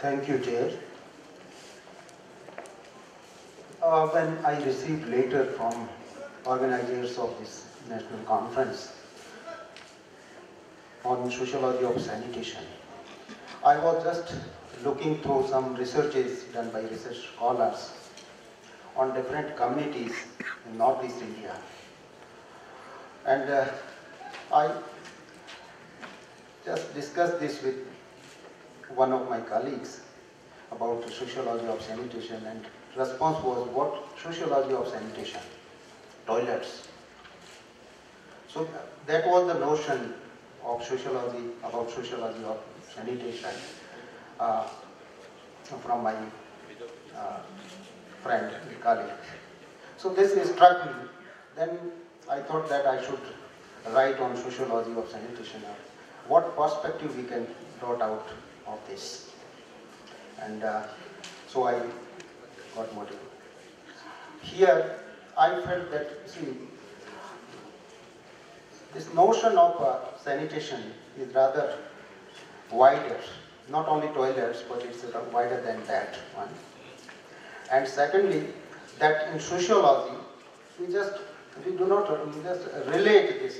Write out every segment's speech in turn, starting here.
Thank you, Chair. When I received letter from organizers of this national conference on sociology of sanitation, I was just looking through some researches done by research scholars on different communities in Northeast India. And I just discussed this with one of my colleagues about the sociology of sanitation, and response was, what sociology of sanitation? Toilets. So that was the notion of sociology, about sociology of sanitation from my friend and colleague. So this struck me. Then I thought that I should write on sociology of sanitation. What perspective we can brought out of this. And so I got motivated. Here I felt that, see, this notion of sanitation is rather wider, not only toilets, but it's wider than that one. And secondly, that in sociology, we do not just relate this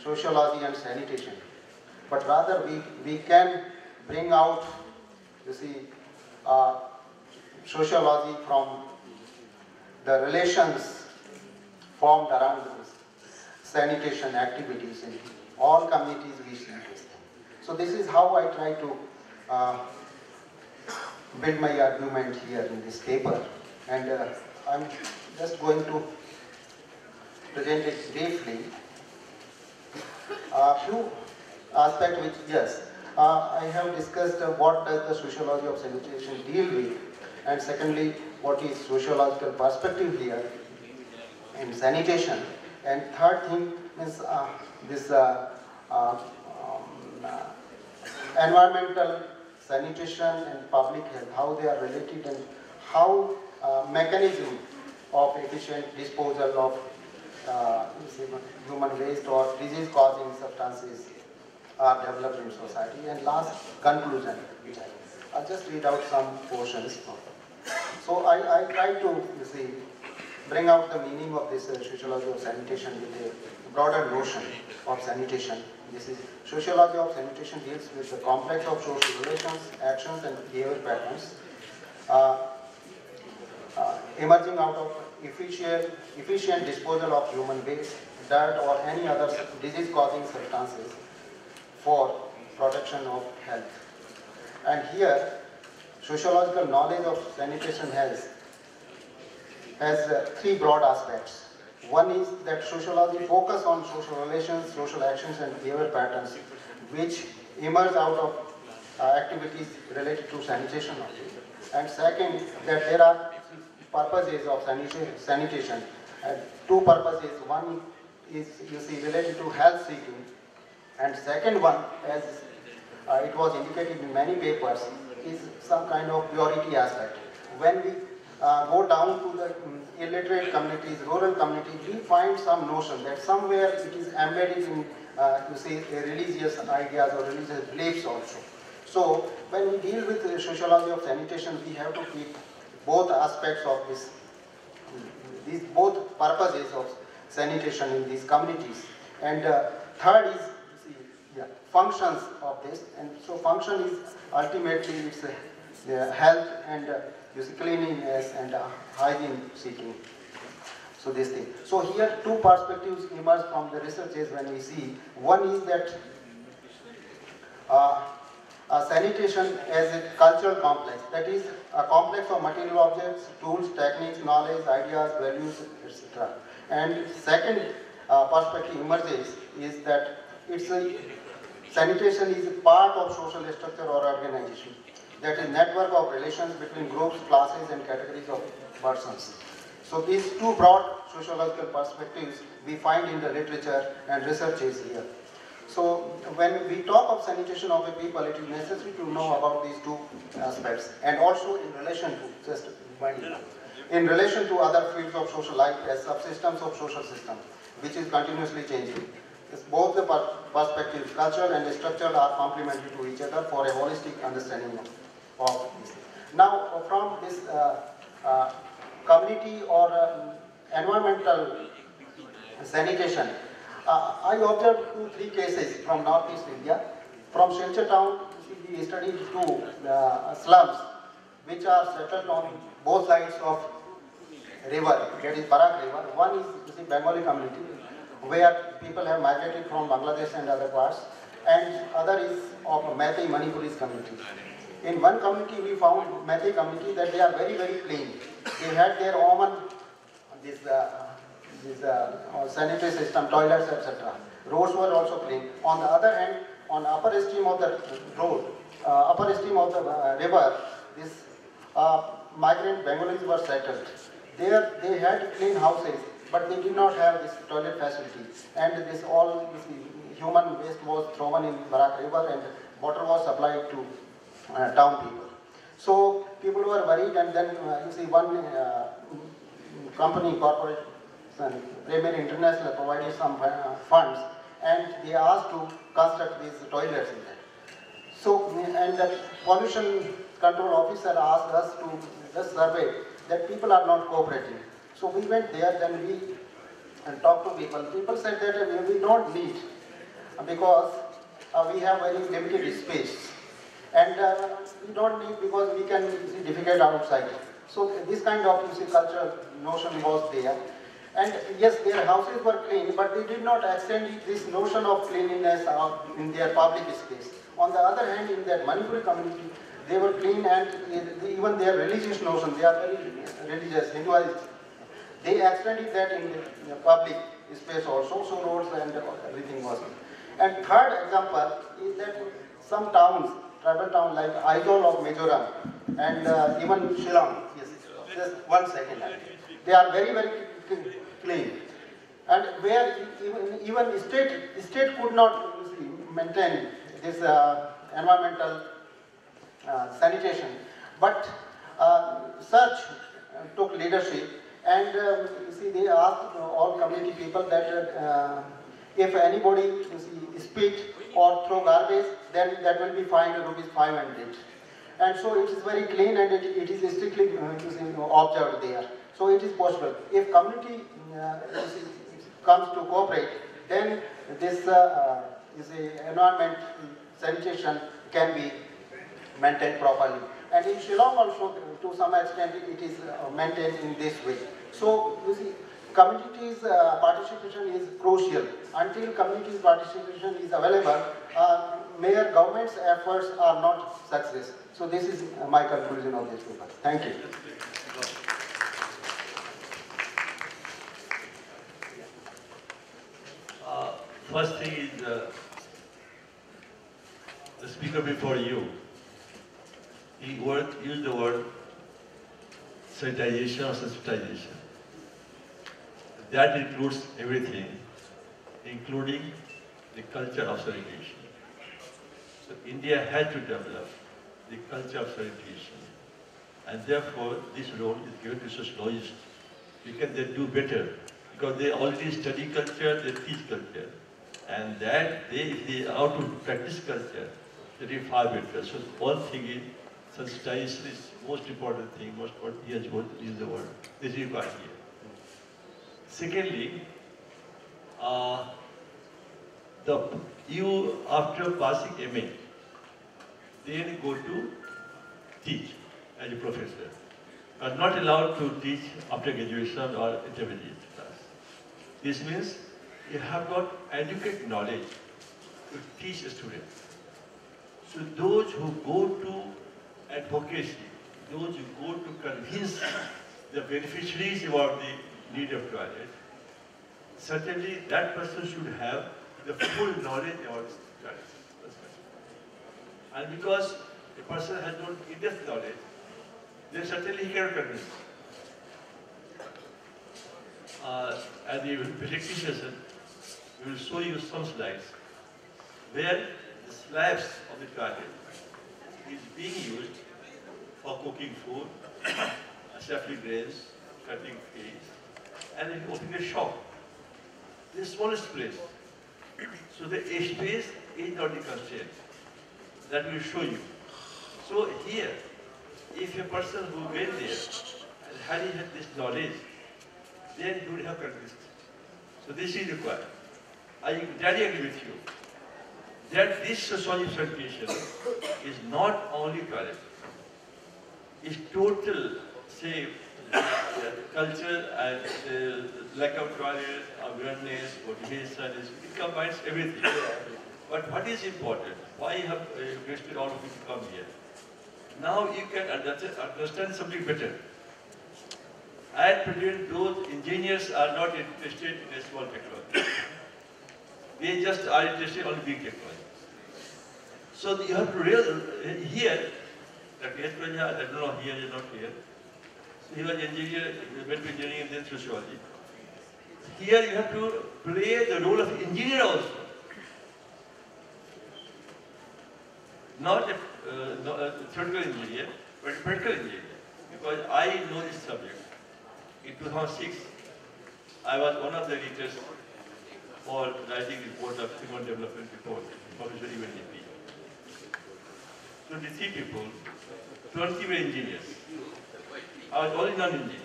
sociology and sanitation, but rather we can bring out, you see, sociology from the relations formed around this sanitation activities in all communities we see this thing. So this is how I try to build my argument here in this paper, and I'm just going to present it briefly. A few aspects which, yes, I have discussed what does the sociology of sanitation deal with, and secondly, what is sociological perspective here in sanitation, and third thing is this environmental sanitation and public health, how they are related, and how mechanism of efficient disposal of human waste or disease-causing substances are developed in society. And last conclusion, which I'll just read out some portions. So I try to, you see, bring out the meaning of this sociology of sanitation with a broader notion of sanitation. This is sociology of sanitation deals with the complex of social relations, actions, and behavior patterns emerging out of efficient disposal of human waste, dirt, or any other disease-causing substances for protection of health. And here, sociological knowledge of sanitation has three broad aspects. One is that sociology focuses on social relations, social actions, and behavior patterns which emerge out of activities related to sanitation. And second, that there are purposes of sanitation. Two purposes. One is, you see, related to health seeking, and second one, as it was indicated in many papers, is some kind of purity aspect. When we go down to the illiterate communities, rural communities, we find some notion that somewhere it is embedded in, you see, religious ideas or religious beliefs also. So when we deal with the sociology of sanitation, we have to keep both aspects of this, these both purposes of sanitation in these communities. And third is, see, functions of this. And so function is ultimately it's health and you see, cleanliness and hygiene seeking. So this thing. So here two perspectives emerge from the researches when we see. One is that sanitation as a cultural complex, that is a complex of material objects, tools, techniques, knowledge, ideas, values, etc. And second perspective emerges is that sanitation is a part of social structure or organization. That is network of relations between groups, classes, and categories of persons. So these two broad sociological perspectives we find in the literature and researches here. So when we talk of sanitation of a people, it is necessary to know about these two aspects, and also in relation to other fields of social life as subsystems of social system, which is continuously changing. Both the perspectives, cultural and structural, are complementary to each other for a holistic understanding of this. Now, from this community or environmental sanitation, I observed 2-3 cases from Northeast India. From Silchar town, we studied 2 slums which are settled on both sides of river, that is Barak River. One is the Bengali community, where people have migrated from Bangladesh and other parts, and other is of Meitei Manipuri community. In one community we found, Meitei community, that they are very, very clean. They had their own sanitary system, toilets, etc. Roads were also clean. On the other hand, on upper stream of the road, upper stream of the river, this migrant Bengalis were settled. There they had clean houses, but they did not have this toilet facility. And this human waste was thrown in Barak River, and water was supplied to town people. So people were worried, and then one company, corporation, Premier International, provided some funds, and they asked to construct these toilets in there. So, and the pollution control officer asked us to just survey that people are not cooperating. So we went there, then we talked to people. People said that we don't need, because we have very limited space. And we don't need because we can defecate outside. So this kind of cultural notion was there. And yes, their houses were clean, but they did not extend this notion of cleanliness in their public space. On the other hand, in that Manipuri community, they were clean, and even their religious notion, they are very religious, Hinduism. They extended that in the public space also, so roads and everything was. And third example is that some towns, tribal towns like Aizawl of Mizoram and even Shillong, yes, just 1 second, they are very, very clean. And where even state could not maintain this environmental sanitation, but Search took leadership, and they asked all community people that if anybody spit or throw garbage, then that will be fined ₹500. And so it is very clean, and it is strictly observed there. So it is possible. If community comes to cooperate, then this environment sanitation can be maintained properly. And in Shillong also, to some extent, it is maintained in this way. So you see, communities' participation is crucial. Until communities' participation is available, mere government's efforts are not success. So this is my conclusion of this paper. Thank you. First thing is the speaker before you, he used the word sanitization or sensitization. That includes everything, including the culture of sanitation. So India had to develop the culture of sanitation, and therefore this role is given to sociologists, because they do better, because they already study culture, they teach culture, and that if they are out to practice culture, they are far better. So one thing is, sensitization is most important thing, most important, he has used the word, this is required here. Secondly, you after passing MA, then go to teach as a professor. You are not allowed to teach after graduation or intermediate class. This means you have got adequate knowledge to teach a student. So those who go to advocacy, those who go to convince the beneficiaries about the need of toilet, certainly that person should have the full knowledge about toilet. And because a person has not enough knowledge, then certainly he cannot convince. At the practice session, we will show you some slides where the slabs of the toilet is being used for cooking food, safely grains, cutting fish, and then opening a shop. The smallest place. So the space is not the constraint. That will show you. So here, if a person who went there and had he had this knowledge, then he would have practiced. So this is required. I entirely agree with you that this sociology certification is not only toilet, it's total, say, culture and lack of toilet, awareness, motivation, it combines everything. But what is important? Why have requested all of you to come here? Now you can understand something better. At present, those engineers are not interested in a small technology. They just are interested in big technology. So you have to here, that Pranja, I don't know here, you're not here. So he was engineer, he went to engineering and then sociology. Here you have to play the role of engineer also. Not a theoretical engineer, but a practical engineer. Because I know this subject. In 2006, I was one of the editors for writing report of human development report, published by UNDP. 23 people, 20 were engineers. I was only non-engineer.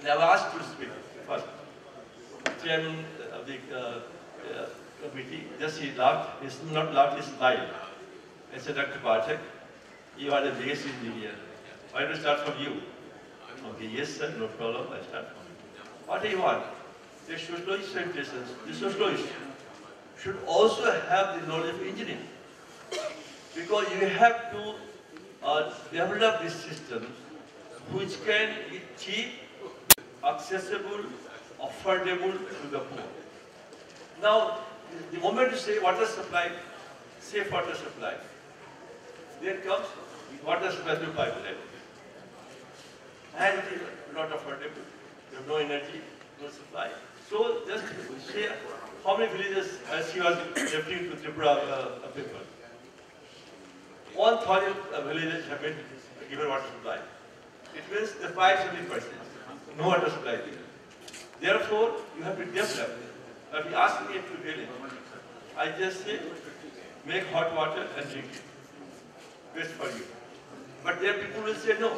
And I was asked to speak first. Chairman of the committee, just he laughed, he's not laughed, he smiled. I said, Dr. Pathak, you are the biggest engineer. Why don't I start from you? Okay, yes sir, no problem, I start from you. What do you want? The sociologist scientists, the sociologist should also have the knowledge of engineering. Because you have to develop this system which can be cheap, accessible, affordable to the poor. Now, the moment you say water supply, safe water supply, then comes water supply through pipeline. And it is not affordable. You have no energy, no supply. So just say how many villages, as she was referring to Tripura paper. 1,000 villages have been given water supply. It means the pipes have been purchased. No water supply there. Therefore, you have to develop. If you ask me to village, I just say, make hot water and drink it. Best for you. But there people will say no.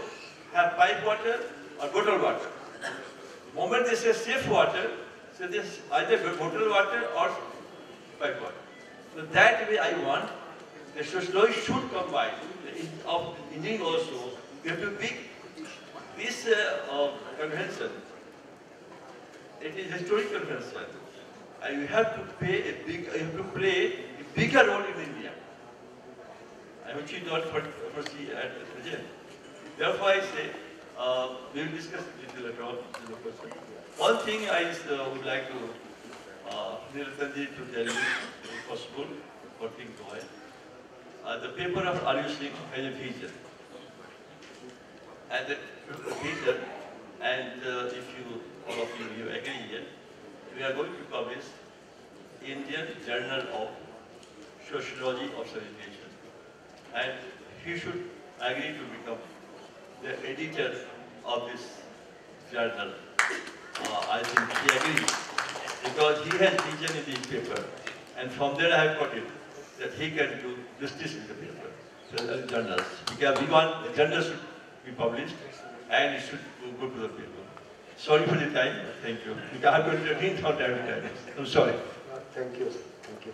Have pipe water or bottled water. The moment they say safe water, so this either bottled water or pipe water. So that way I want the sociology should combine of engineering also. We have to pick this convention. It is a historic convention. And you have to play a bigger role in India. Which you not foresee at present. Therefore, I say we will discuss it later on in the question. One thing I would like to Niranjanji to tell you, if possible, for thing to the paper of Aryu Singh has a vision. And the vision, and if you, all of you agree here, we are going to publish Indian Journal of Sociology of Civilization. And he should agree to become the editor of this journal. I think he agrees, because he has vision in this paper. And from there I have got it, that he can do justice in the paper, so journals. Because we want the journal should be published, and it should go to the paper. Sorry for the time, thank you. Because I have got to read out every time. I'm sorry. Thank you. Thank you.